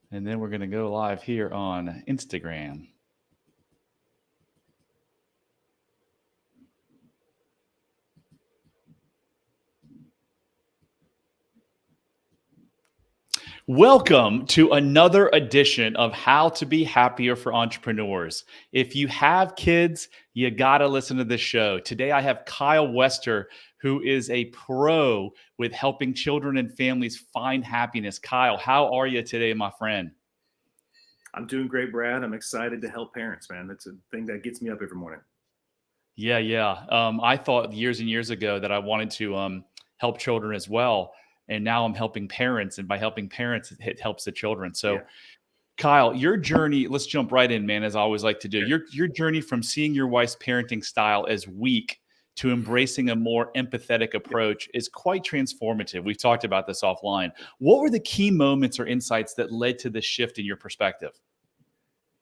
And then we're going to go live here on Instagram. Welcome to another edition of How to Be Happier for Entrepreneurs. If you have kids, you got to listen to this show. Today, I have Kyle Wester, who is a pro with helping children and families find happiness. Kyle, how are you today, my friend? I'm doing great, Brad. I'm excited to help parents, man. That's a thing that gets me up every morning. Yeah. I thought years and years ago that I wanted to help children as well. And now I'm helping parents. And by helping parents, it helps the children. So, Yeah. Kyle, your journey, let's jump right in, man, as I always like to do. Okay. Your journey from seeing your wife's parenting style as weak to embracing a more empathetic approach is quite transformative. We've talked about this offline. What were the key moments or insights that led to this shift in your perspective?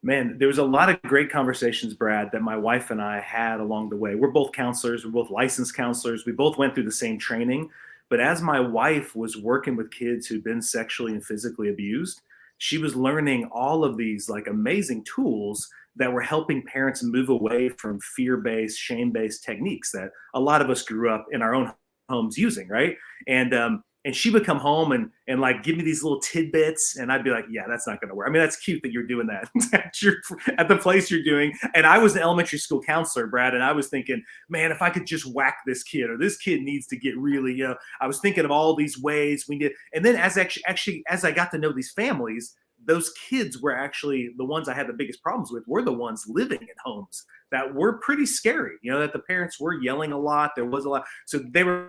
Man, there was a lot of great conversations, Brad, that my wife and I had along the way. We're both counselors. We're both licensed counselors. We both went through the same training. But as my wife was working with kids who'd been sexually and physically abused, she was learning all of these like amazing tools that were helping parents move away from fear-based, shame-based techniques that a lot of us grew up in our own homes using, right? And she would come home and like give me these little tidbits, and I'd be like, yeah, that's not going to work. I mean, that's cute that you're doing that at the place you're doing. And I was an elementary school counselor, Brad, and I was thinking, man, if I could just whack this kid, or this kid needs to get really, I was thinking of all these ways we did. And then as as I got to know these families, those kids were actually the ones I had the biggest problems with, were the ones living in homes that were pretty scary, that the parents were yelling a lot. There was a lot. So they were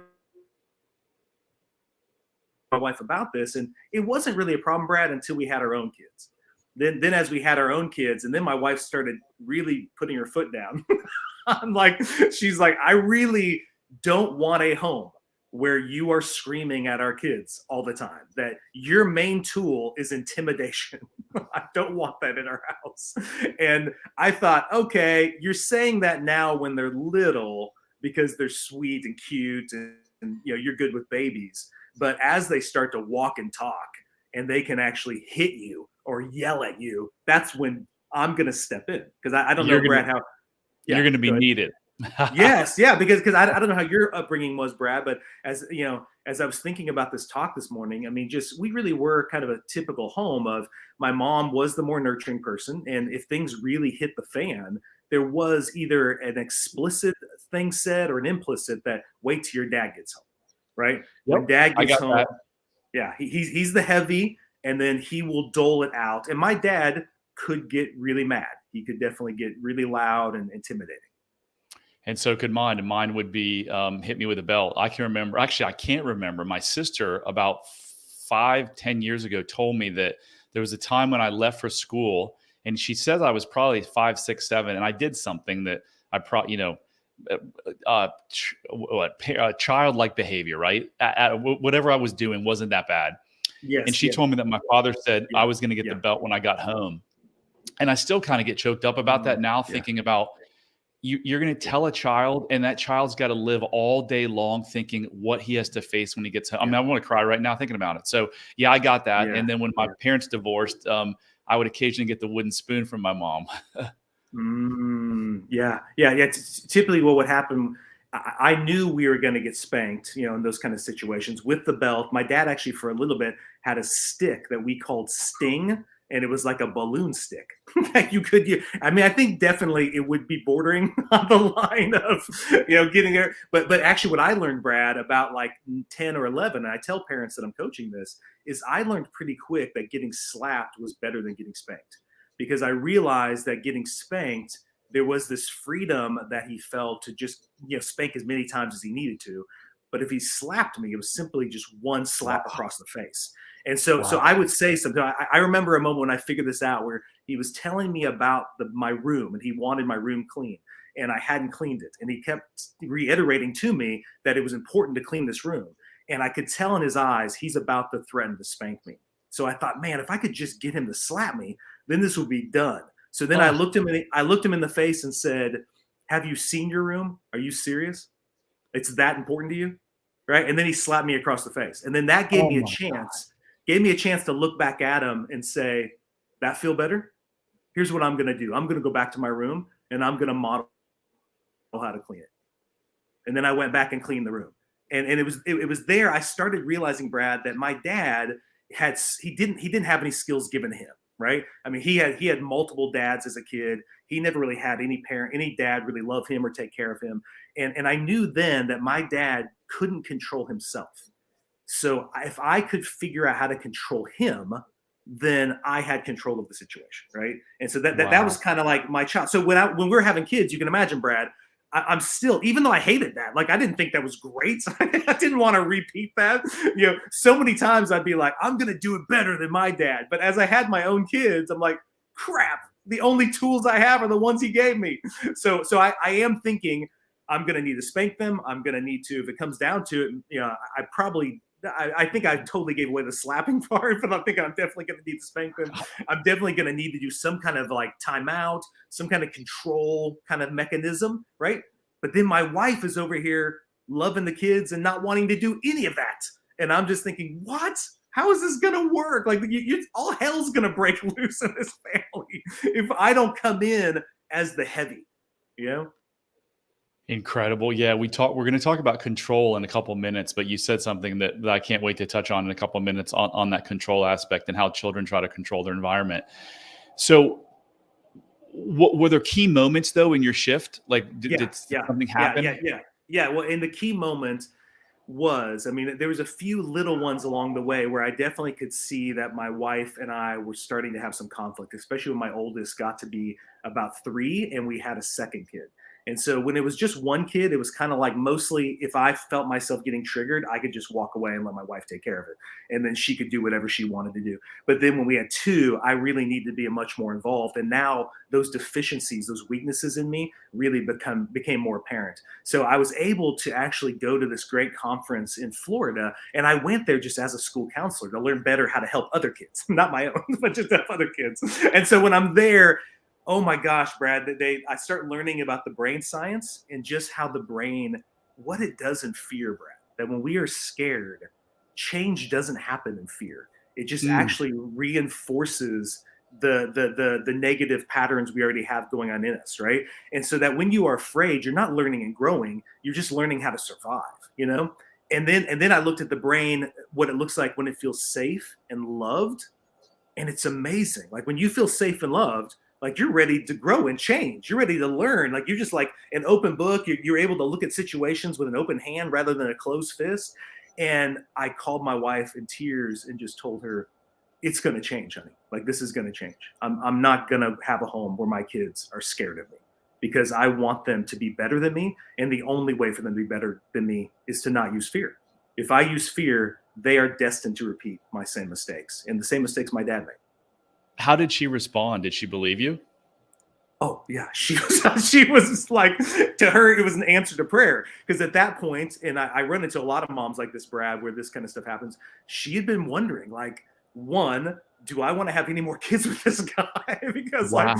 my wife about this, and it wasn't really a problem, Brad, until we had our own kids. Then as we had our own kids, and then my wife started really putting her foot down. She's like, I really don't want a home where you are screaming at our kids all the time. That your main tool is intimidation. I don't want that in our house. And I thought, okay, you're saying that now when they're little because they're sweet and cute, and you're good with babies. But as they start to walk and talk, and they can actually hit you or yell at you, that's when I'm going to step in. Because I don't know, Brad, how. You're Yeah, going to be go ahead. needed. Yes, yeah, because I don't know how your upbringing was, Brad, but as I was thinking about this talk this morning, I mean, just we really were kind of a typical home of my mom was the more nurturing person, and if things really hit the fan, there was either an explicit thing said or an implicit that wait till your dad gets home, right? Yep, When dad I gets got home, that. yeah, he's the heavy, and then he will dole it out. And my dad could get really mad. He could definitely get really loud and intimidating. And so could mine. And mine would be hit me with a belt. I can remember, actually, I can't remember. My sister, about 5-10 years ago, told me that there was a time when I left for school, and she says I was probably 5, 6, 7, and I did something that I probably, childlike behavior, right? Whatever I was doing wasn't that bad. And Yes, she yeah, told me that my father said yeah, I was going to get the yeah, belt when I got home. And I still kind of get choked up about that now, yeah, thinking about you're going to yeah, tell a child, and that child's got to live all day long thinking what he has to face when he gets home. I mean, yeah, I want to cry right now thinking about it. So yeah, I got that. yeah, And then when my yeah. parents divorced, I would occasionally get the wooden spoon from my mom. Yeah. Typically, what would happen, I knew we were going to get spanked, in those kind of situations with the belt. My dad actually, for a little bit, had a stick that we called Sting, and it was like a balloon stick that you could use. I mean, I think definitely it would be bordering on the line of, getting there. But actually, what I learned, Brad, about like 10 or 11, and I tell parents that I'm coaching this, is I learned pretty quick that getting slapped was better than getting spanked, because I realized that getting spanked, there was this freedom that he felt to just spank as many times as he needed to. But if he slapped me, it was simply just one Wow. slap across the face. And so Wow. I would say something. I remember a moment when I figured this out, where he was telling me about my room, and he wanted my room clean, and I hadn't cleaned it, and he kept reiterating to me that it was important to clean this room. And I could tell in his eyes he's about to threaten to spank me. So I thought, man, if I could just get him to slap me, then this would be done. So then I Oh, looked him in the face and said, "Have you seen your room? Are you serious? It's that important to you?" Right? And then he slapped me across the face. And then that gave oh me a my God. chance gave me a chance to look back at him and say, that feel better? Here's what I'm going to do. I'm going to go back to my room and I'm going to model how to clean it. And then I went back and cleaned the room. And it was there I started realizing, Brad, that my dad he didn't have any skills given to him, right? I mean, he had multiple dads as a kid. He never really had any dad really love him or take care of him. And I knew then that my dad couldn't control himself. So if I could figure out how to control him, then I had control of the situation, right? And so that was kind of like my child. So when we were having kids, you can imagine, Brad, I'm still, even though I hated that, like I didn't think that was great. I didn't want to repeat that. So many times I'd be like, I'm going to do it better than my dad. But as I had my own kids, I'm like, crap, the only tools I have are the ones he gave me. So I am thinking I'm going to need to spank them. I'm going to need to, if it comes down to it, I think I totally gave away the slapping part, but I think I'm definitely going to need to spank them. I'm definitely going to need to do some kind of like timeout, some kind of control kind of mechanism, right? But then my wife is over here loving the kids and not wanting to do any of that. And I'm just thinking, what? How is this going to work? Like all hell's going to break loose in this family if I don't come in as the heavy, Incredible. Yeah, we're going to talk about control in a couple minutes, but you said something that I can't wait to touch on in a couple minutes on that control aspect and how children try to control their environment. So were there key moments though in your shift? Like did something happen? Yeah. Well, and the key moment was, there was a few little ones along the way where I definitely could see that my wife and I were starting to have some conflict, especially when my oldest got to be about 3 and we had a second kid. And so when it was just one kid, it was kind of like mostly if I felt myself getting triggered, I could just walk away and let my wife take care of it. And then she could do whatever she wanted to do. But then when we had 2, I really needed to be much more involved. And now those deficiencies, those weaknesses in me really became more apparent. So I was able to actually go to this great conference in Florida. And I went there just as a school counselor to learn better how to help other kids, not my own, but just help other kids. And so when I'm there, oh my gosh, Brad, I start learning about the brain science and just how the brain, what it does in fear, Brad, that when we are scared, change doesn't happen in fear. It just actually reinforces the negative patterns we already have going on in us, right? And so that when you are afraid, you're not learning and growing, you're just learning how to survive, And then I looked at the brain, what it looks like when it feels safe and loved. And it's amazing. Like when you feel safe and loved, like you're ready to grow and change. You're ready to learn. Like you're just like an open book. You're able to look at situations with an open hand rather than a closed fist. And I called my wife in tears and just told her, it's going to change, honey. Like this is going to change. I'm not going to have a home where my kids are scared of me because I want them to be better than me. And the only way for them to be better than me is to not use fear. If I use fear, they are destined to repeat my same mistakes and the same mistakes my dad made. How did she respond? Did she believe you? Oh yeah, she was like, to her, it was an answer to prayer. Because at that point, and I run into a lot of moms like this, Brad, where this kind of stuff happens. She had been wondering, like, one, do I want to have any more kids with this guy? Because like,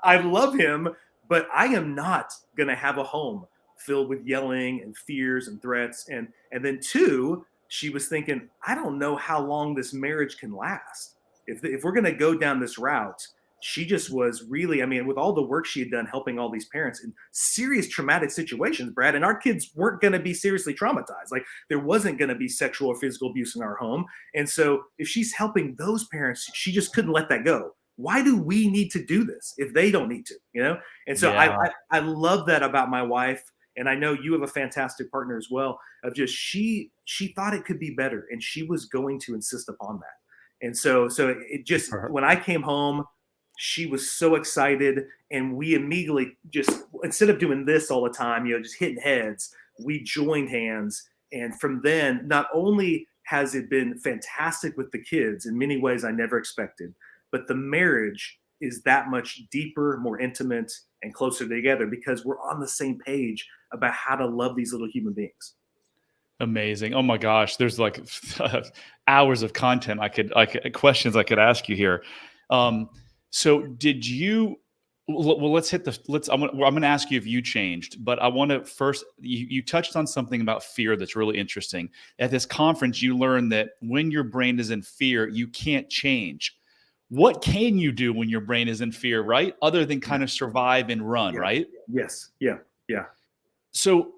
I love him, but I am not gonna have a home filled with yelling and fears and threats. And then 2, she was thinking, I don't know how long this marriage can last. If we're going to go down this route, she just was really, with all the work she had done helping all these parents in serious traumatic situations, Brad, and our kids weren't going to be seriously traumatized. Like there wasn't going to be sexual or physical abuse in our home. And so if she's helping those parents, she just couldn't let that go. Why do we need to do this if they don't need to, And so I love that about my wife. And I know you have a fantastic partner as well of just, she thought it could be better and she was going to insist upon that. And so it just, when I came home, she was so excited. And we immediately just, instead of doing this all the time, just hitting heads, we joined hands. And from then, not only has it been fantastic with the kids in many ways I never expected, but the marriage is that much deeper, more intimate, and closer together because we're on the same page about how to love these little human beings. Amazing. Oh my gosh. There's like hours of content questions I could ask you here. So did you, Well, let's hit the let's. I'm gonna ask you if you changed, but I want to first. You touched on something about fear that's really interesting. At this conference, you learned that when your brain is in fear, you can't change. What can you do when your brain is in fear, right? Other than Yeah. kind of survive and run, Yeah. right? Yes. Yeah. Yeah. So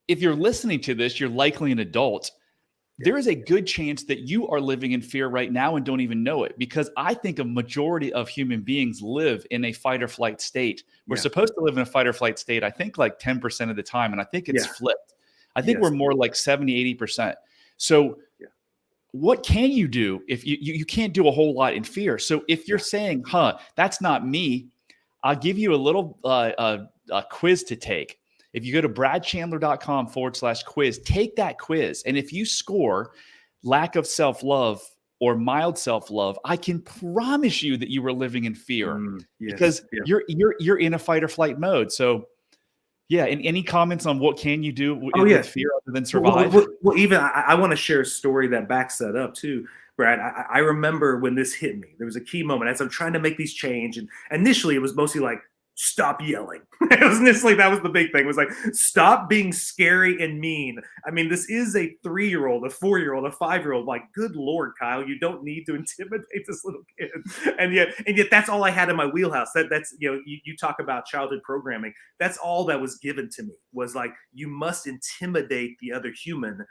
if you're listening to this, you're likely an adult. Yeah. There is a good chance that you are living in fear right now and don't even know it, because I think a majority of human beings live in a fight or flight state. We're Yeah. supposed to live in a fight or flight state, I think like 10% of the time. And I think it's Yeah. flipped. I think we're Yes. more like 70, 80%. So Yeah. what can you do if you can't do a whole lot in fear? So if you're Yeah. saying, that's not me, I'll give you a little a quiz to take. If you go to bradchandler.com/quiz, take that quiz. And if you score lack of self-love or mild self-love, I can promise you that you were living in fear, Yes. because Yeah. you're in a fight or flight mode. So yeah, and any comments on what can you do Oh yeah. with fear other than Well, survive? even I want to share a story that backs that up too, Brad. I remember when this hit me. There was a key moment as I'm trying to make these change, and initially it was mostly like, stop yelling. It was initially that was the big thing. It was like, stop being scary and mean. I mean, this is a 3-year-old, a 4-year-old, a 5-year-old. Like, good Lord, Kyle, you don't need to intimidate this little kid. And yet that's all I had in my wheelhouse. That's you talk about childhood programming. That's all that was given to me, was like, you must intimidate the other human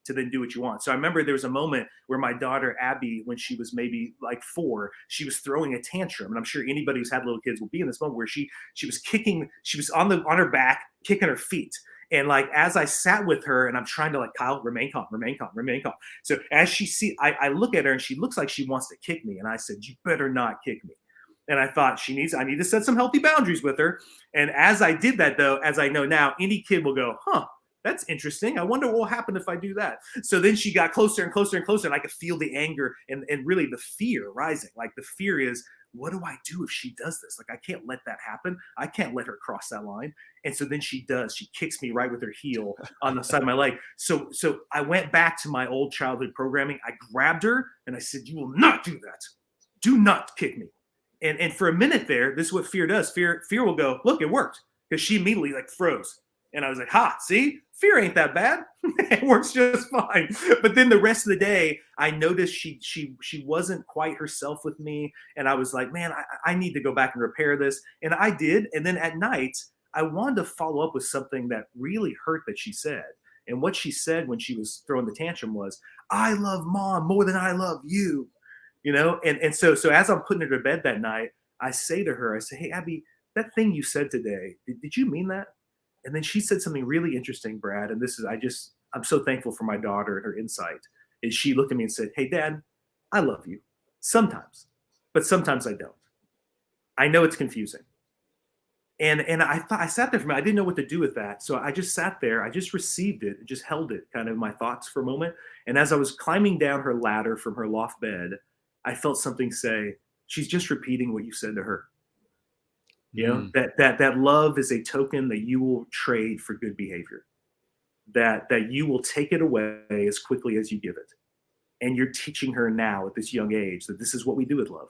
to then do what you want. So I remember there was a moment where my daughter Abby, when she was maybe like 4, she was throwing a tantrum, and I'm sure anybody who's had little kids will be in this moment where she was kicking, she was on her back, kicking her feet. And like, as I sat with her and I'm trying to like, Kyle, remain calm, remain calm, remain calm. So as I look at her and she looks like she wants to kick me, and I said, you better not kick me. And I thought I need to set some healthy boundaries with her. And as I did that, though, as I know now, any kid will go, that's interesting. I wonder what will happen if I do that. So then she got closer and closer and closer, and I could feel the anger and really the fear rising. Like, the fear is, what do I do if she does this? Like, I can't let that happen. I can't let her cross that line. And so then she does. She kicks me right with her heel on the side of my leg. So I went back to my old childhood programming. I grabbed her and I said, you will not do that. Do not kick me. And for a minute there, this is what fear does. Fear will go, look, it worked. Because she immediately like froze. And I was like, see, fear ain't that bad. It works just fine. But then the rest of the day, I noticed she wasn't quite herself with me. And I was like, man, I need to go back and repair this. And I did. And then at night, I wanted to follow up with something that really hurt that she said. And what she said when she was throwing the tantrum was, I love mom more than I love you. And so as I'm putting her to bed that night, I say to her, I say, hey, Abby, that thing you said today, did you mean that? And then she said something really interesting, Brad. And this is, I'm so thankful for my daughter and her insight. And she looked at me and said, hey, Dad, I love you sometimes, but sometimes I don't. I know it's confusing. And I sat there for a minute. I didn't know what to do with that. So I just sat there. I just received it and just held it, kind of my thoughts for a moment. And as I was climbing down her ladder from her loft bed, I felt something say, she's just repeating what you said to her. That love is a token that you will trade for good behavior, that you will take it away as quickly as you give it. And you're teaching her now at this young age that this is what we do with love.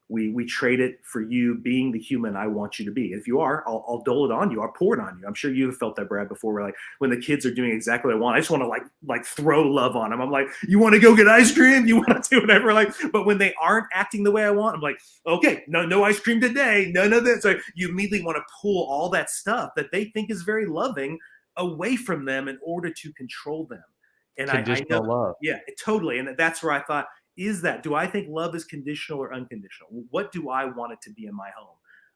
We trade it for you being the human I want you to be. If you are, I'll dole it on you. I'll pour it on you. I'm sure you've felt that, Brad, before, where like when the kids are doing exactly what I want, I just want to like throw love on them. I'm like, you want to go get ice cream? You want to do whatever? Like, but when they aren't acting the way I want, I'm like, okay, no ice cream today. None of this. So you immediately want to pull all that stuff that they think is very loving away from them in order to control them. And I know, love. yeah, totally. And that's where I thought, do I think love is conditional or unconditional? What do I want it to be in my home?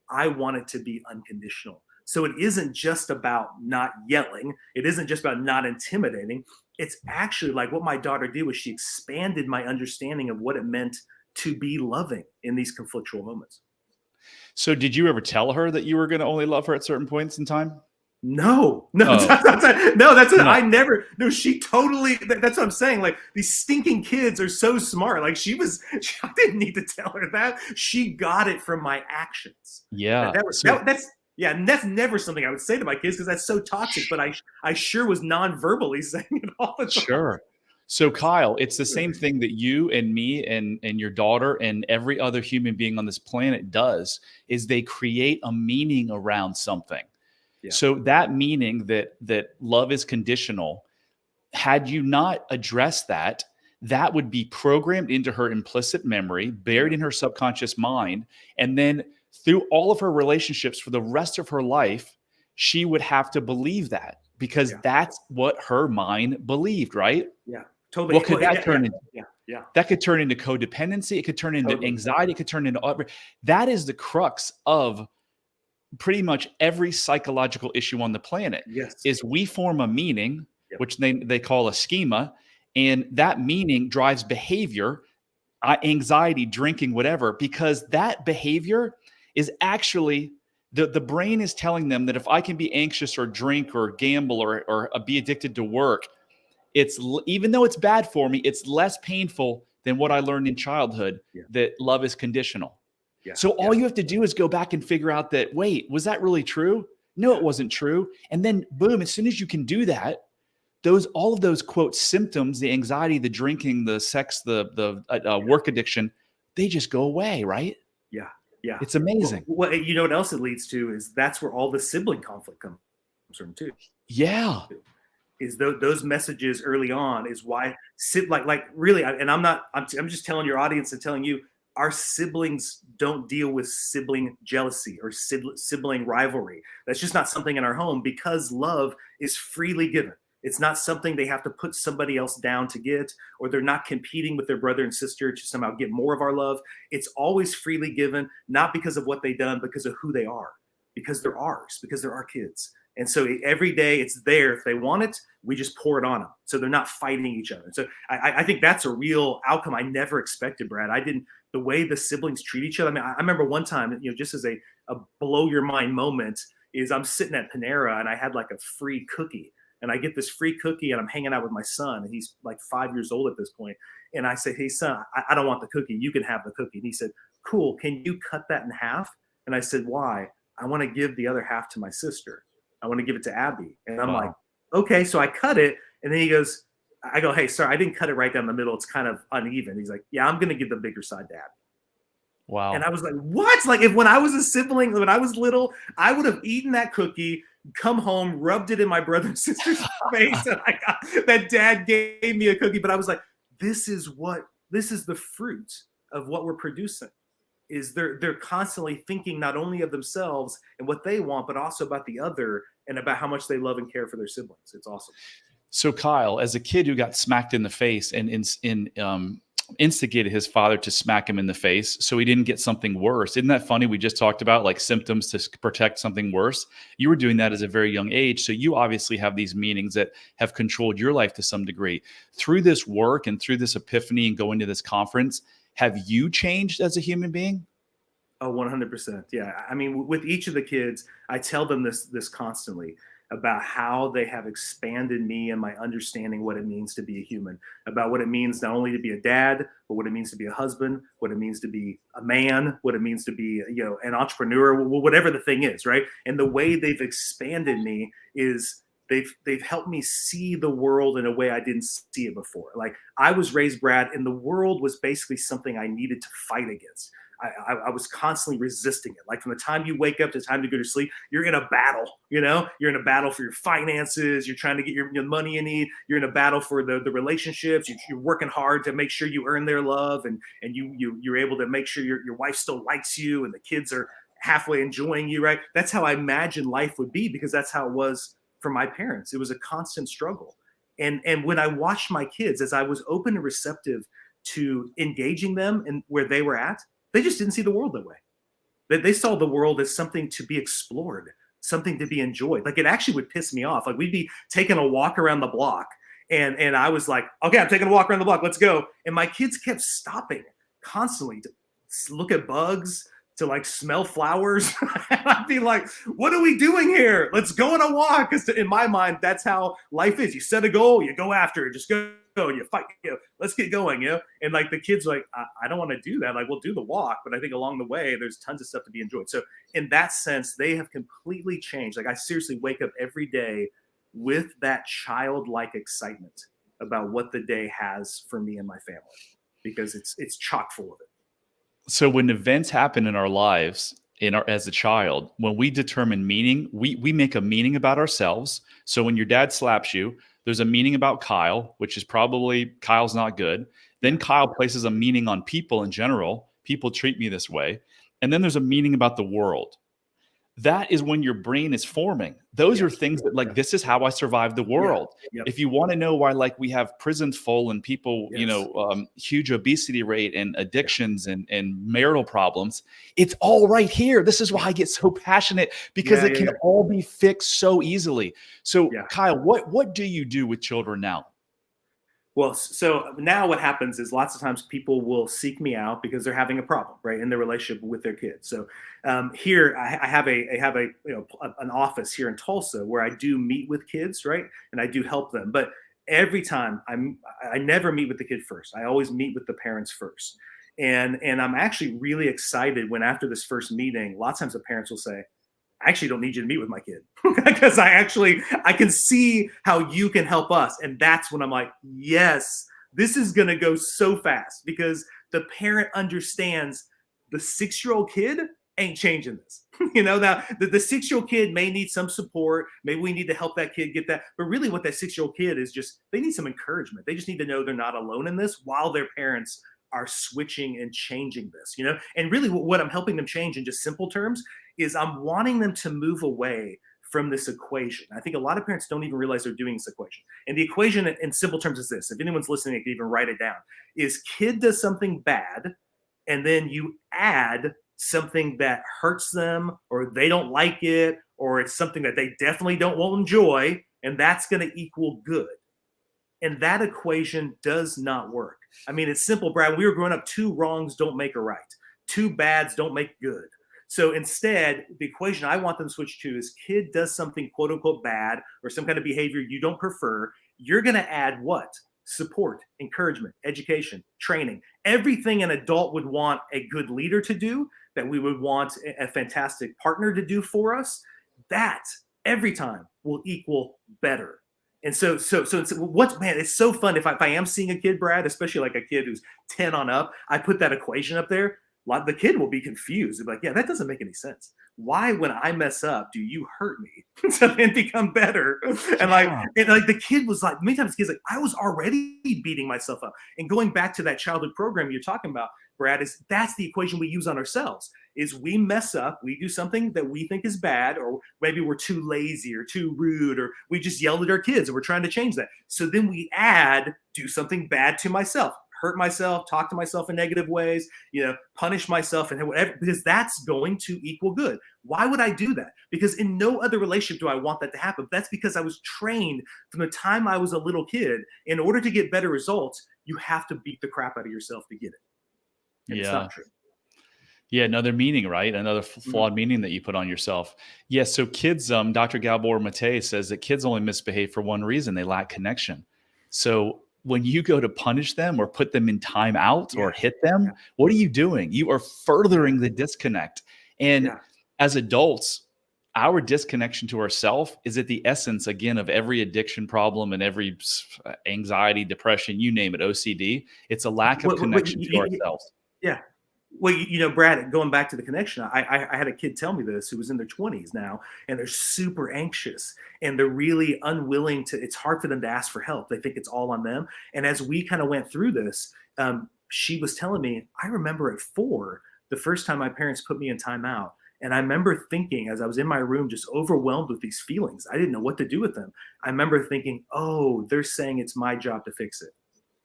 I want it to be unconditional. So it isn't just about not yelling. It isn't just about not intimidating. It's actually like what my daughter did was she expanded my understanding of what it meant to be loving in these conflictual moments. So did you ever tell her that you were going to only love her at certain points in time? No, Oh. That's it. No. I never. No, she totally. That's what I'm saying. Like, these stinking kids are so smart. Like, I didn't need to tell her that. She got it from my actions. Yeah. And that's never something I would say to my kids because that's so toxic. But I sure was non-verbally saying it all the time. Sure. So Kyle, it's the Sure. same thing that you and me and your daughter and every other human being on this planet does, is they create a meaning around something. Yeah. So that meaning that love is conditional, had you not addressed that, that would be programmed into her implicit memory, buried Yeah. in her subconscious mind, and then through all of her relationships for the rest of her life, she would have to believe that because Yeah. that's what her mind believed, right? Yeah. What Totally. could Well, that yeah. Yeah. turn into? Yeah. Yeah. That could turn into codependency. It could turn into Totally. anxiety. It could turn into that is the crux of pretty much every psychological issue on the planet. Yes. Is we form a meaning, Yep. which they call a schema, and that meaning drives behavior, anxiety, drinking, whatever, because that behavior is actually the brain is telling them that if I can be anxious or drink or gamble or be addicted to work, even though it's bad for me, it's less painful than what Yeah. I learned in childhood, Yeah. that love is conditional. Yeah. So Yeah. all you have to do is go back and figure out that, wait, was that really true? No, it wasn't true. And then boom, as soon as you can do that, all of those quote symptoms, the anxiety, the drinking, the sex, the work addiction, they just go away, right? Yeah. Yeah. It's Well, amazing. you know what else it leads to is that's where all the sibling conflict comes from too. Yeah. Is those messages early on is why like really, and I'm just telling your audience and telling you, our siblings don't deal with sibling jealousy or sibling rivalry. That's just not something in our home because love is freely given. It's not something they have to put somebody else down to get, or they're not competing with their brother and sister to somehow get more of our love. It's always freely given, not because of what they've done, because of who they are, because they're ours, because they're our kids. And so every day it's there. If they want it, we just pour it on them. So they're not fighting each other. So I think that's a real outcome I never expected, Brad. I didn't, the way the siblings treat each other. I mean, I remember one time, just as a blow your mind moment, is I'm sitting at Panera and I had like a free cookie. And I get this free cookie and I'm hanging out with my son. And he's like 5 years old at this point. And I say, hey, son, I don't want the cookie. You can have the cookie. And he said, cool. Can you cut that in half? And I said, why? I want to give the other half to my sister. I want to give it to Abby. And I'm like, okay. So I cut it. And then he goes, I go, hey, sorry, I didn't cut it right down the middle. It's kind of uneven. He's like, yeah, I'm going to give the bigger side to Abby. Wow. And I was like, what? Like, if when I was a sibling, when I was little, I would have eaten that cookie, come home, rubbed it in my brother and sister's face, and I got that dad gave me a cookie. But I was like, this is the fruit of what we're producing. Is they're constantly thinking not only of themselves and what they want, but also about the other and about how much they love and care for their siblings. It's awesome. So Kyle, as a kid who got smacked in the face and instigated his father to smack him in the face so he didn't get something worse. Isn't that funny? We just talked about like symptoms to protect something worse. You were doing that as a very young age. So you obviously have these meanings that have controlled your life to some degree. Through this work and through this epiphany and going to this conference, have you changed as a human being? Oh, 100%. Yeah. I mean, with each of the kids, I tell them this constantly about how they have expanded me and my understanding what it means to be a human, about what it means not only to be a dad, but what it means to be a husband, what it means to be a man, what it means to be, an entrepreneur, whatever the thing is, right? And the way they've expanded me is they've helped me see the world in a way I didn't see it before. Like, I was raised, Brad, and the world was basically something I needed to fight against. I was constantly resisting it. Like, from the time you wake up to the time to go to sleep, you're in a battle. You're in a battle for your finances. You're trying to get your money you need. You're in a battle for the relationships. You're working hard to make sure you earn their love, and you're able to make sure your wife still likes you, and the kids are halfway enjoying you. Right? That's how I imagined life would be, because that's how it was for my parents. It was a constant struggle. And when I watched my kids, as I was open and receptive to engaging them and where they were at, they just didn't see the world that way. They saw the world as something to be explored, something to be enjoyed. Like, it actually would piss me off. Like, we'd be taking a walk around the block, and I was like, okay, I'm taking a walk around the block. Let's go. And my kids kept stopping constantly to look at bugs, to like smell flowers. And I'd be like, what are we doing here? Let's go on a walk. Because in my mind, that's how life is. You set a goal, you go after it, just go, you fight, let's get going, And like, the kids are like, I don't want to do that. Like, we'll do the walk, but I think along the way, there's tons of stuff to be enjoyed. So in that sense, they have completely changed. Like, I seriously wake up every day with that childlike excitement about what the day has for me and my family, because it's chock full of it. So when events happen in our lives, as a child, when we determine meaning, we make a meaning about ourselves. So when your dad slaps you, there's a meaning about Kyle, which is probably Kyle's not good. Then Kyle places a meaning on people in general. People treat me this way. And then there's a meaning about the world. That is when your brain is forming. Those are Yes. things that, like, this is how I survive the Yeah. world. Yep. If you want to know why, like, we have prisons full and people, Yes. huge obesity rate and addictions and marital problems, it's all right here. This is why I get so passionate, because it can all be fixed so easily. So, Kyle, what do you do with children now? Well, so now what happens is lots of times people will seek me out because they're having a problem, right, in their relationship with their kids. So here I have an office here in Tulsa where I do meet with kids, right, and I do help them. But every time I never meet with the kid first. I always meet with the parents first, and I'm actually really excited when after this first meeting, lots of times the parents will say, I actually don't need you to meet with my kid because I can see how you can help us. And that's when I'm like, yes, this is going to go so fast, because the parent understands the 6-year-old kid ain't changing this. Now the 6-year-old kid may need some support. Maybe we need to help that kid get that. But really what that 6-year-old kid is, just, they need some encouragement. They just need to know they're not alone in this while their parents are switching and changing this, and really what I'm helping them change in just simple terms is I'm wanting them to move away from this equation. I think a lot of parents don't even realize they're doing this equation. And the equation in simple terms is this: if anyone's listening, they can even write it down, is kid does something bad, and then you add something that hurts them, or they don't like it, or it's something that they definitely won't enjoy, and that's going to equal good. And that equation does not work. I mean, it's simple, Brad. We were growing up, 2 wrongs don't make a right. 2 bads don't make good. So instead, the equation I want them to switch to is kid does something quote unquote bad or some kind of behavior you don't prefer. You're going to add what? Support, encouragement, education, training, everything an adult would want a good leader to do, that we would want a fantastic partner to do for us. That every time will equal better. And so it's, man, it's so fun. If I am seeing a kid, Brad, especially like a kid who's 10 on up, I put that equation up there. The kid will be confused. They'll be like, yeah, that doesn't make any sense. Why, when I mess up, do you hurt me to then become better? And like the kid was like, many times the kid's like, I was already beating myself up. And going back to that childhood program you're talking about, Brad, that's the equation we use on ourselves. Is we mess up, we do something that we think is bad, or maybe we're too lazy or too rude, or we just yelled at our kids and we're trying to change that. So then we add, do something bad to myself, hurt myself, talk to myself in negative ways, punish myself and whatever, because that's going to equal good. Why would I do that? Because in no other relationship do I want that to happen. That's because I was trained from the time I was a little kid. In order to get better results, you have to beat the crap out of yourself to get it. And it's not true. Yeah, another meaning, right? Another flawed meaning that you put on yourself. Yeah, so kids, Dr. Gabor Mate says that kids only misbehave for one reason: they lack connection. So when you go to punish them or put them in timeout or hit them, what are you doing? You are furthering the disconnect. And as adults, our disconnection to ourselves is at the essence, again, of every addiction problem and every anxiety, depression, you name it, OCD. It's a lack of connection to ourselves. Yeah. Well, Brad, going back to the connection, I had a kid tell me this who was in their 20s now, and they're super anxious and they're really unwilling to, it's hard for them to ask for help. They think it's all on them. And as we kind of went through this, she was telling me, I remember at 4, the first time my parents put me in timeout. And I remember thinking, as I was in my room, just overwhelmed with these feelings, I didn't know what to do with them. I remember thinking, oh, they're saying it's my job to fix it.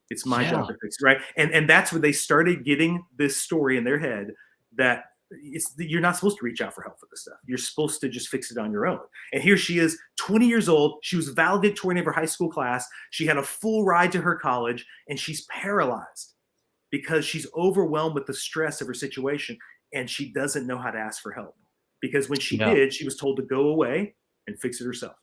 It's my job to fix it, right? And that's where they started getting this story in their head that you're not supposed to reach out for help for this stuff. You're supposed to just fix it on your own. And here she is, 20 years old. She was valedictorian of her high school class. She had a full ride to her college, and she's paralyzed because she's overwhelmed with the stress of her situation, and she doesn't know how to ask for help. Because when she did, she was told to go away and fix it herself.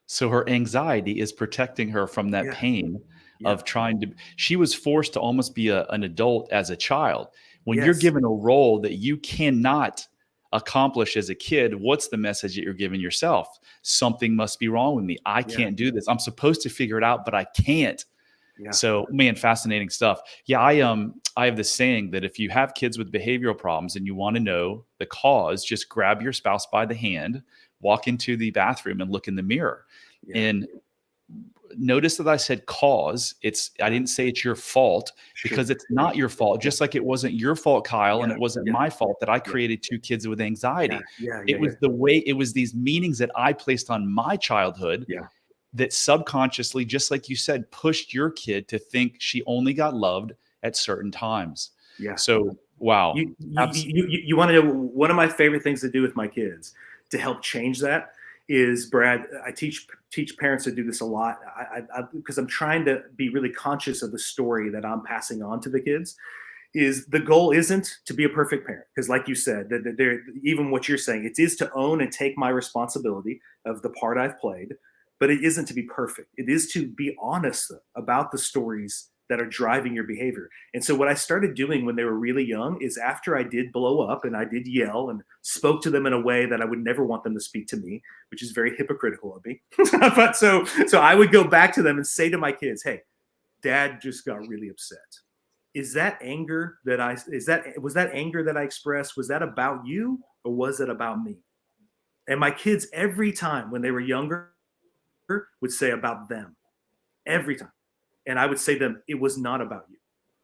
So her anxiety is protecting her from that pain of trying to, she was forced to almost be an adult as a child. When you're given a role that you cannot accomplish as a kid, what's the message that you're giving yourself? Something must be wrong with me. I can't do this. I'm supposed to figure it out, but I can't. Yeah. So, man, fascinating stuff. Yeah, I have this saying that if you have kids with behavioral problems and you want to know the cause, just grab your spouse by the hand, walk into the bathroom and look in the mirror. Yeah. And notice that I said cause. I Yeah. didn't say it's your fault, Sure. because it's not your fault. Yeah. Just like it wasn't your fault, Kyle, and Yeah. it wasn't Yeah. my fault that I Yeah. created two kids with Yeah. anxiety. Yeah. It Yeah. was it was these meanings that I placed on my childhood Yeah. that subconsciously, just like you said, pushed your kid to think she only got loved at certain times. Yeah. So, wow. You want to know one of my favorite things to do with my kids to help change that is, Brad, I teach parents to do this a lot. Because I'm trying to be really conscious of the story that I'm passing on to the kids. Is the goal isn't to be a perfect parent, because like you said, that there, even what you're saying, it is to own and take my responsibility of the part I've played, but it isn't to be perfect. It is to be honest about the stories that are driving your behavior. And so what I started doing when they were really young is, after I did blow up and I did yell and spoke to them in a way that I would never want them to speak to me, which is very hypocritical of me. But so I would go back to them and say to my kids, hey, dad just got really upset. Is that anger that was that anger that I expressed? Was that about you, or was it about me? And my kids, every time when they were younger, would say about them, every time. And I would say to them, it was not about you.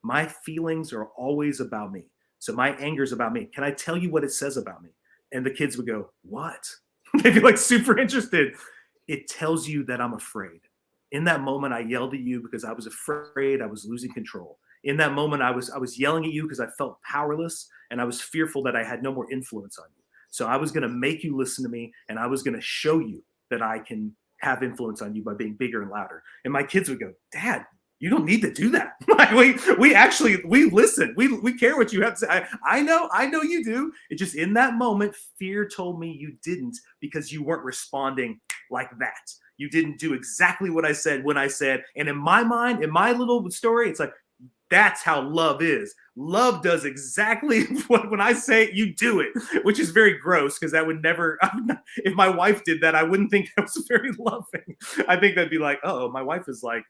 My feelings are always about me. So my anger is about me. Can I tell you what it says about me? And the kids would go, what? They'd be like super interested. It tells you that I'm afraid. In that moment, I yelled at you because I was afraid I was losing control. In that moment, I was yelling at you because I felt powerless and I was fearful that I had no more influence on you. So I was going to make you listen to me, and I was going to show you that I can have influence on you by being bigger and louder. And my kids would go, Dad, you don't need to do that. Like, we listen. We care what you have to say. I know you do. It just, in that moment, fear told me you didn't, because you weren't responding like that. You didn't do exactly what I said when I said. And in my mind, in my little story, it's like, that's how love is. Love does exactly what, when I say it, you do it, which is very gross, because that would never, if my wife did that, I wouldn't think that was very loving. I think that'd be like, oh, my wife is like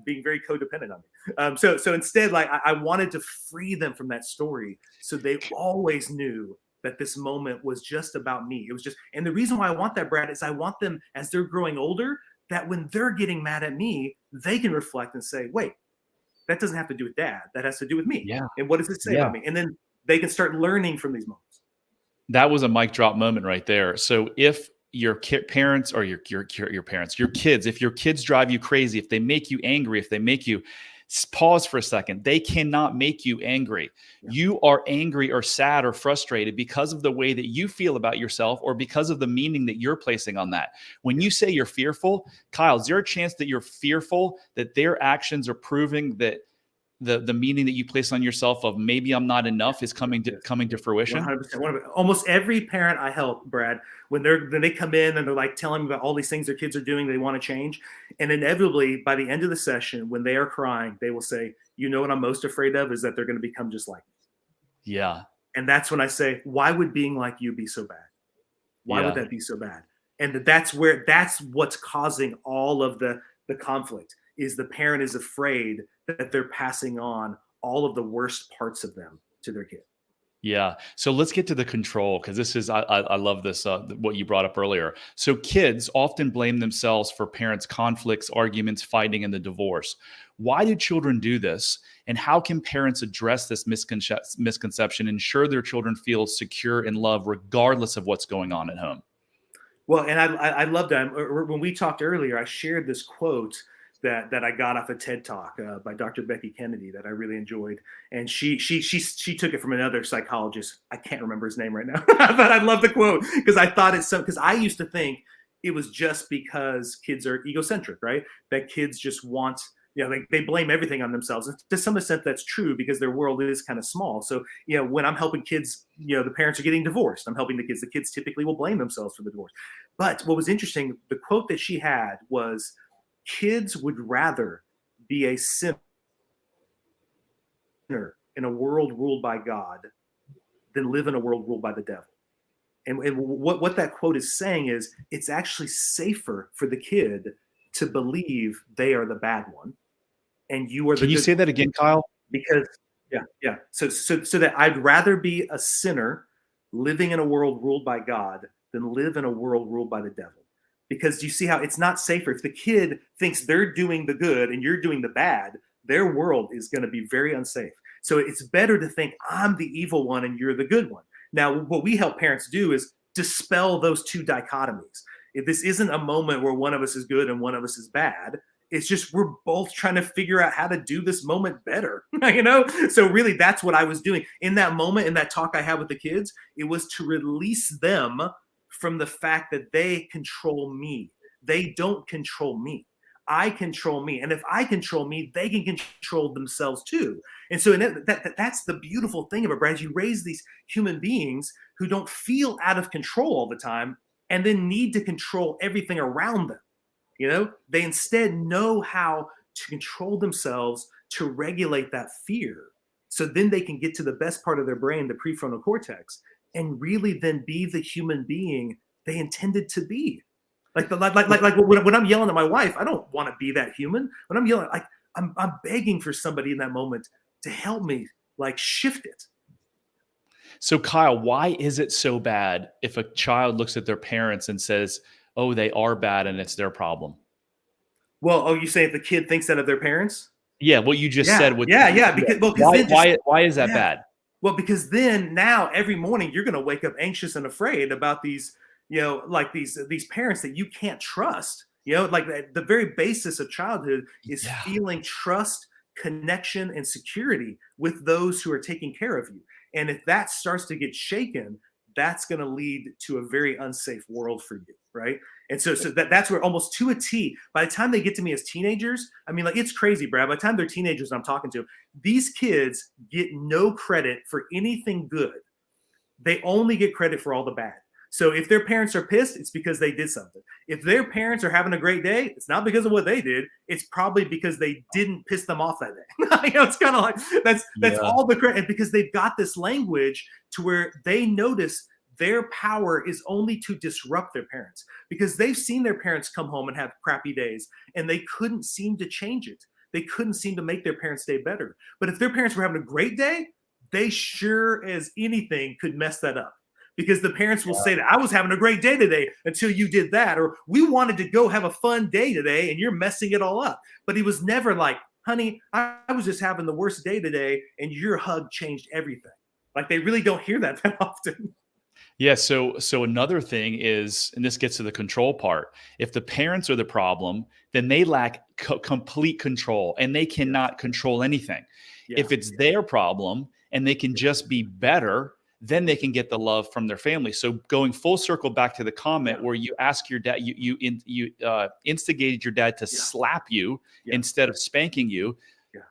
being very codependent on me. So instead, like, I wanted to free them from that story, so they always knew that this moment was just about me. It was just, and the reason why I want that, Brad, is I want them, as they're growing older, that when they're getting mad at me, they can reflect and say, wait, that doesn't have to do with dad. That has to do with me. Yeah. And what does it say Yeah. about me? And then they can start learning from these moments. That was a mic drop moment right there. So if your parents, or your parents, your kids, if your kids drive you crazy, if they make you angry, if they make you pause for a second, they cannot make you angry. Yeah. You are angry or sad or frustrated because of the way that you feel about yourself, or because of the meaning that you're placing on that. When you say you're fearful, Kyle, is there a chance that you're fearful that their actions are proving that the meaning that you place on yourself of maybe I'm not enough is coming to fruition? 100%. Almost every parent I help, Brad, when they come in and they're like telling me about all these things their kids are doing, they want to change, and inevitably by the end of the session, when they are crying, they will say, "You know what I'm most afraid of is that they're going to become just like me." Yeah. And that's when I say, "Why would being like you be so bad? Why would Yeah. that be so bad?" And that's what's causing all of the conflict, is the parent is afraid that they're passing on all of the worst parts of them to their kid. Yeah. So let's get to the control, because this is I love this what you brought up earlier. So kids often blame themselves for parents' conflicts, arguments, fighting, and the divorce. Why do children do this? And how can parents address this misconception, ensure their children feel secure and loved regardless of what's going on at home? Well, and I love that. When we talked earlier, I shared this quote that I got off a TED Talk by Dr. Becky Kennedy that I really enjoyed, and she took it from another psychologist. I can't remember his name right now, but I love the quote, because I thought it's so, because I used to think it was just because kids are egocentric, right? That kids just want, they blame everything on themselves. And to some extent, that's true, because their world is kind of small. So, when I'm helping kids, the parents are getting divorced. I'm helping the kids. The kids typically will blame themselves for the divorce. But what was interesting, the quote that she had was, kids would rather be a sinner in a world ruled by God than live in a world ruled by the devil. And what that quote is saying is, it's actually safer for the kid to believe they are the bad one, and you are the Can you good say one. that again, Kyle? Because yeah. So that I'd rather be a sinner living in a world ruled by God than live in a world ruled by the devil. Because you see how it's not safer. If the kid thinks they're doing the good and you're doing the bad, their world is going to be very unsafe. So it's better to think I'm the evil one and you're the good one. Now, what we help parents do is dispel those two dichotomies. If this isn't a moment where one of us is good and one of us is bad, it's just we're both trying to figure out how to do this moment better. So really that's what I was doing in that moment, in that talk I had with the kids. It was to release them from the fact that they control me. They don't control me. I control me, and if I control me, they can control themselves too. And so that's the beautiful thing about Brad. You raise these human beings who don't feel out of control all the time and then need to control everything around them. They instead know how to control themselves, to regulate that fear. So then they can get to the best part of their brain, the prefrontal cortex, and really then be the human being they intended to be. Like when I'm yelling at my wife, I don't want to be that human. When I'm yelling, I'm begging for somebody in that moment to help me shift it. So, Kyle, why is it so bad if a child looks at their parents and says, "Oh, they are bad and it's their problem"? Well, you say if the kid thinks that of their parents? Yeah, what you just said would. Yeah. Because then Why is that bad? Well, because then now every morning you're going to wake up anxious and afraid about these, these parents that you can't trust. The very basis of childhood is feeling trust, connection, and security with those who are taking care of you. And if that starts to get shaken, that's going to lead to a very unsafe world for you, right? And so that's where almost to a T, by the time they get to me as teenagers, I mean, it's crazy, Brad. By the time they're teenagers I'm talking to, these kids get no credit for anything good. They only get credit for all the bad. So if their parents are pissed, it's because they did something. If their parents are having a great day, it's not because of what they did. It's probably because they didn't piss them off that day. It's kind of like that's all the credit, because they've got this language to where they notice their power is only to disrupt their parents, because they've seen their parents come home and have crappy days and they couldn't seem to change it. They couldn't seem to make their parents' day better. But if their parents were having a great day, they sure as anything could mess that up, because the parents will say that I was having a great day today until you did that, or we wanted to go have a fun day today and you're messing it all up. But he was never like, honey, I was just having the worst day today and your hug changed everything. Like, they really don't hear that often. Yeah. So another thing is, and this gets to the control part. If the parents are the problem, then they lack complete control and they cannot control anything. If it's their problem and they can just be better, then they can get the love from their family. So going full circle back to the comment where you ask your dad, you instigated your dad to slap you instead of spanking you.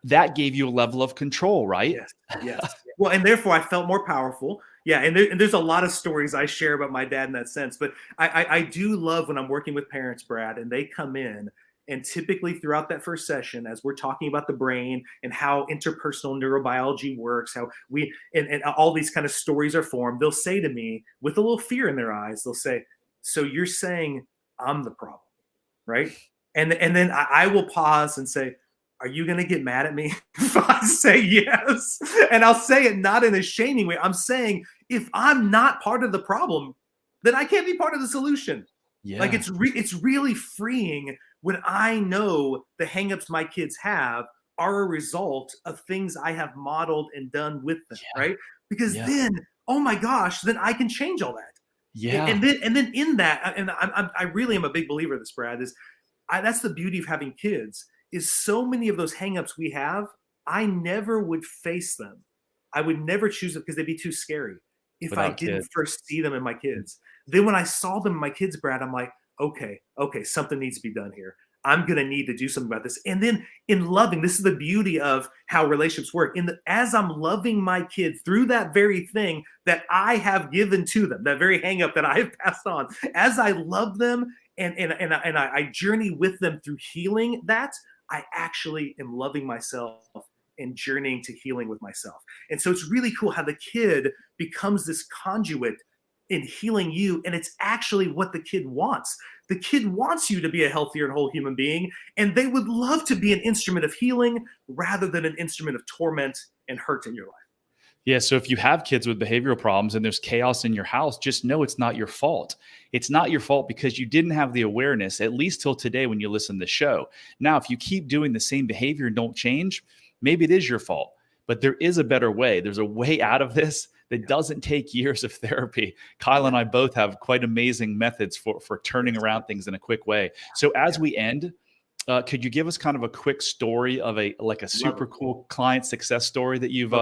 That gave you a level of control, right? Yes. Well, and therefore I felt more powerful. Yeah, and there's a lot of stories I share about my dad in that sense. But I do love when I'm working with parents, Brad, and they come in, and typically throughout that first session, as we're talking about the brain and how interpersonal neurobiology works, how and all these kind of stories are formed, they'll say to me with a little fear in their eyes, they'll say, "So you're saying I'm the problem, right?" And then I will pause and say, "Are you going to get mad at me if I say yes?" And I'll say it not in a shaming way. I'm saying, if I'm not part of the problem, then I can't be part of the solution. Like, it's really freeing when I know the hangups my kids have are a result of things I have modeled and done with them, right? Because then, oh my gosh, then I can change all that. And then in that, and I really am a big believer of this, Brad, that's the beauty of having kids, is so many of those hangups we have, I never would face them. I would never choose it because they'd be too scary if I didn't first see them in my kids. Then when I saw them in my kids, Brad, I'm like, okay, something needs to be done here. I'm going to need to do something about this. And then in loving, this is the beauty of how relationships work. As I'm loving my kids through that very thing that I have given to them, that very hang up that I have passed on, as I love them and I journey with them through healing that, I actually am loving myself and journeying to healing with myself. And so it's really cool how the kid becomes this conduit in healing you, and it's actually what the kid wants. The kid wants you to be a healthier and whole human being, and they would love to be an instrument of healing rather than an instrument of torment and hurt in your life. Yeah. So if you have kids with behavioral problems and there's chaos in your house, just know it's not your fault. It's not your fault because you didn't have the awareness, at least till today when you listen to the show. Now, if you keep doing the same behavior and don't change, maybe it is your fault. But there is a better way. There's a way out of this that doesn't take years of therapy. Kyle and I both have quite amazing methods for turning around things in a quick way. So as we end, could you give us kind of a quick story of a super cool client success story that you've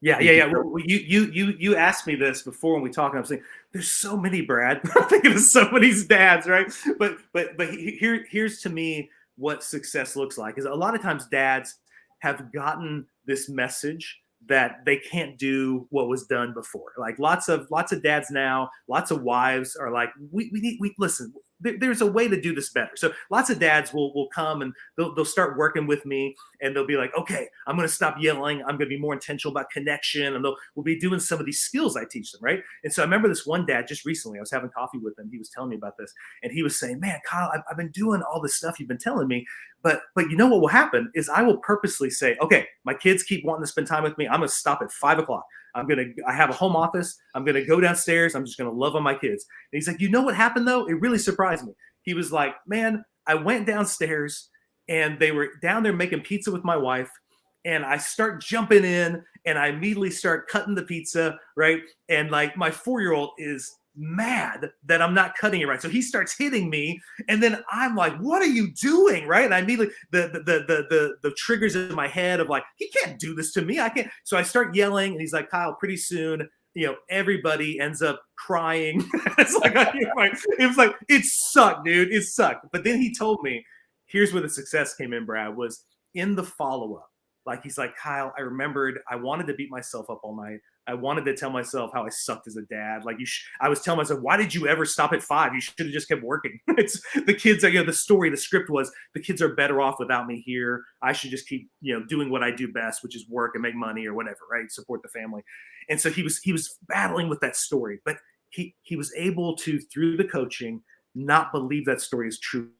Yeah. Well, you asked me this before when we talked. And I was saying, there's so many, Brad. I'm thinking of so many dads, right? But here's to me what success looks like. Is a lot of times dads have gotten this message that they can't do what was done before. Like lots of dads now, lots of wives are like, we listen. There's a way to do this better. So lots of dads will come and they'll start working with me and they'll be like, okay, I'm going to stop yelling. I'm going to be more intentional about connection. And we'll be doing some of these skills I teach them. Right. And so I remember this one dad just recently, I was having coffee with him. He was telling me about this and he was saying, man, Kyle, I've been doing all this stuff you've been telling me, but you know what will happen is I will purposely say, okay, my kids keep wanting to spend time with me. I'm going to stop at 5 o'clock. I have a home office. I'm going to go downstairs. I'm just going to love on my kids. And he's like, you know what happened though? It really surprised me. He was like, man, I went downstairs and they were down there making pizza with my wife. And I start jumping in and I immediately start cutting the pizza. Right. And like my 4-year-old is mad that I'm not cutting it right. So he starts hitting me. And then I'm like, what are you doing? Right. And I immediately, the triggers in my head of like, he can't do this to me. I can't. So I start yelling and he's like, Kyle, pretty soon, everybody ends up crying. It's like, it was like, it sucked, dude. It sucked. But then he told me, here's where the success came in, Brad, was in the follow-up. Like, he's like, Kyle, I remembered I wanted to beat myself up all night. I wanted to tell myself how I sucked as a dad. Like I was telling myself, why did you ever stop at 5? You should have just kept working. It's the kids are, the script was the kids are better off without me here. I should just keep, doing what I do best, which is work and make money or whatever, right? Support the family. And so he was battling with that story, but he was able to, through the coaching, not believe that story is true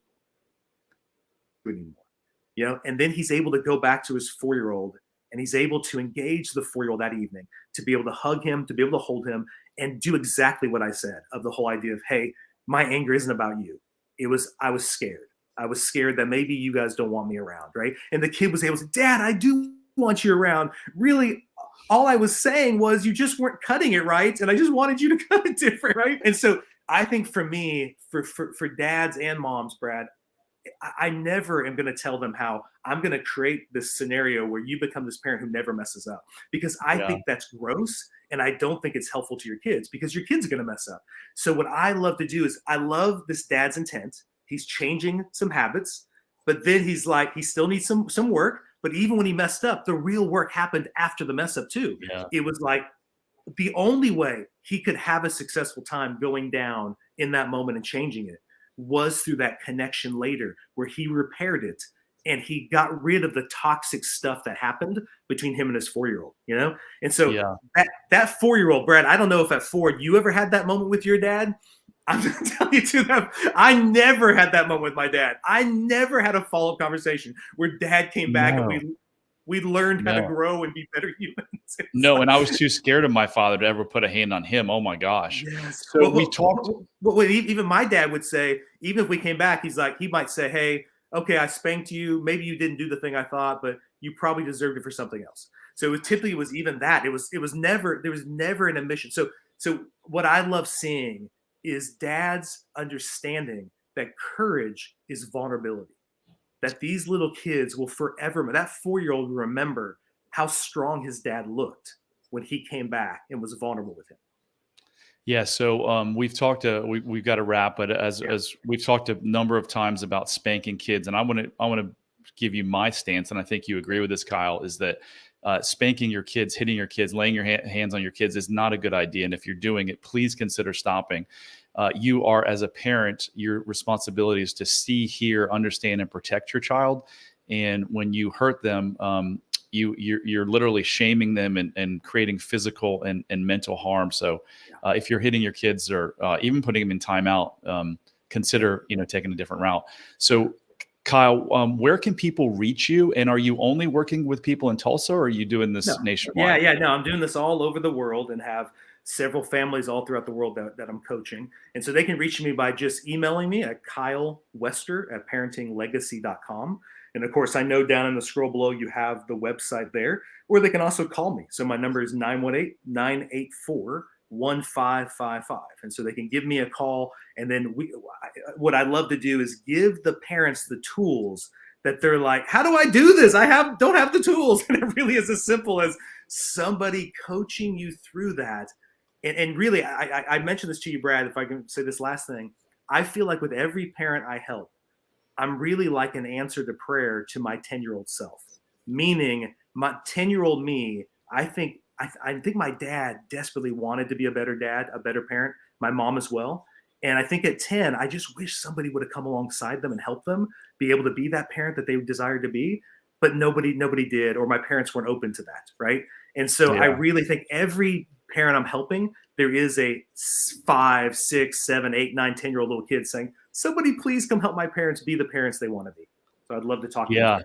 anymore. And then he's able to go back to his 4-year-old and he's able to engage the 4-year-old that evening, to be able to hug him, to be able to hold him, and do exactly what I said of the whole idea of, hey, my anger isn't about you. I was scared. I was scared that maybe you guys don't want me around, right? And the kid was able to say, Dad, I do want you around. Really, all I was saying was you just weren't cutting it right, and I just wanted you to cut it different, right? And so I think for me, for dads and moms, Brad, I never am going to tell them how I'm going to create this scenario where you become this parent who never messes up, because I think that's gross. And I don't think it's helpful to your kids because your kids are going to mess up. So what I love to do is I love this dad's intent. He's changing some habits, but then he's like, he still needs some work. But even when he messed up, the real work happened after the mess up too. Yeah. It was like the only way he could have a successful time going down in that moment and changing it was through that connection later where he repaired it and he got rid of the toxic stuff that happened between him and his 4-year-old, And so that 4-year-old, Brad, I don't know if at 4 you ever had that moment with your dad. I'm going to tell you too that I never had that moment with my dad. I never had a follow-up conversation where dad came back and we learned how to grow and be better humans. No, and I was too scared of my father to ever put a hand on him. Oh my gosh. Yes. So we talked. Even my dad would say, even if we came back, he might say, hey, okay, I spanked you. Maybe you didn't do the thing I thought, but you probably deserved it for something else. So it was even that. There was never an admission. So what I love seeing is dads understanding that courage is vulnerability. That these little kids will forever, that 4-year-old will remember how strong his dad looked when he came back and was vulnerable with him. Yeah. So we've talked we've got to wrap, but as we've talked a number of times about spanking kids, and I want to give you my stance, and I think you agree with this, Kyle, is that spanking your kids, hitting your kids, laying your hands on your kids is not a good idea. And if you're doing it, please consider stopping. You are, as a parent, your responsibility is to see, hear, understand, and protect your child. And when you hurt them, you're literally shaming them and creating physical and mental harm. So if you're hitting your kids or even putting them in timeout, consider, taking a different route. So Kyle, where can people reach you? And are you only working with people in Tulsa, or are you doing this nationwide? No, I'm doing this all over the world and have several families all throughout the world that I'm coaching. And so they can reach me by just emailing me at kylewester@parentinglegacy.com. And of course, I know down in the scroll below, you have the website there, or they can also call me. So my number is 918-984-1555. And so they can give me a call. And then what I love to do is give the parents the tools that they're like, how do I do this? Don't have the tools. And it really is as simple as somebody coaching you through that. And really, I mentioned this to you, Brad, if I can say this last thing. I feel like with every parent I help, I'm really like an answer to prayer to my 10-year-old self. Meaning my 10-year-old me, I think my dad desperately wanted to be a better dad, a better parent, my mom as well. And I think at 10, I just wish somebody would have come alongside them and helped them be able to be that parent that they desired to be. But nobody did, or my parents weren't open to that, right? And so I really think every parent I'm helping, there is a 5, 6, 7, 8, 9, 10-year-old little kid saying, somebody please come help my parents be the parents they want to be. So I'd love to talk to you.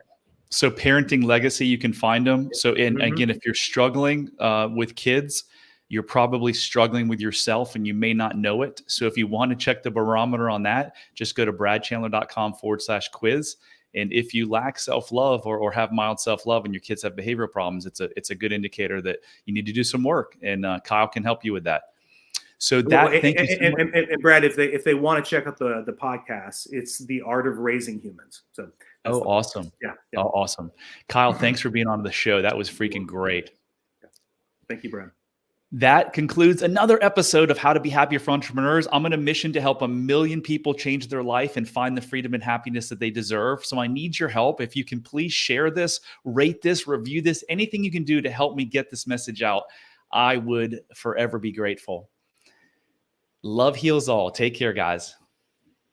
So Parenting Legacy, you can find them. So again, if you're struggling with kids, you're probably struggling with yourself and you may not know it. So if you want to check the barometer on that, just go to bradchandler.com/quiz. And if you lack self-love or have mild self-love and your kids have behavioral problems, it's a good indicator that you need to do some work. And Kyle can help you with that. So thank you so much. And Brad, if they want to check out the podcast, it's The Art of Raising Humans. So awesome. Yeah. Oh, awesome. Kyle, thanks for being on the show. That was freaking great. Thank you, Brad. That concludes another episode of How to Be Happier for Entrepreneurs. I'm on a mission to help 1 million people change their life and find the freedom and happiness that they deserve. So I need your help. If you can please share this, rate this, review this, anything you can do to help me get this message out, I would forever be grateful. Love heals all. Take care, guys.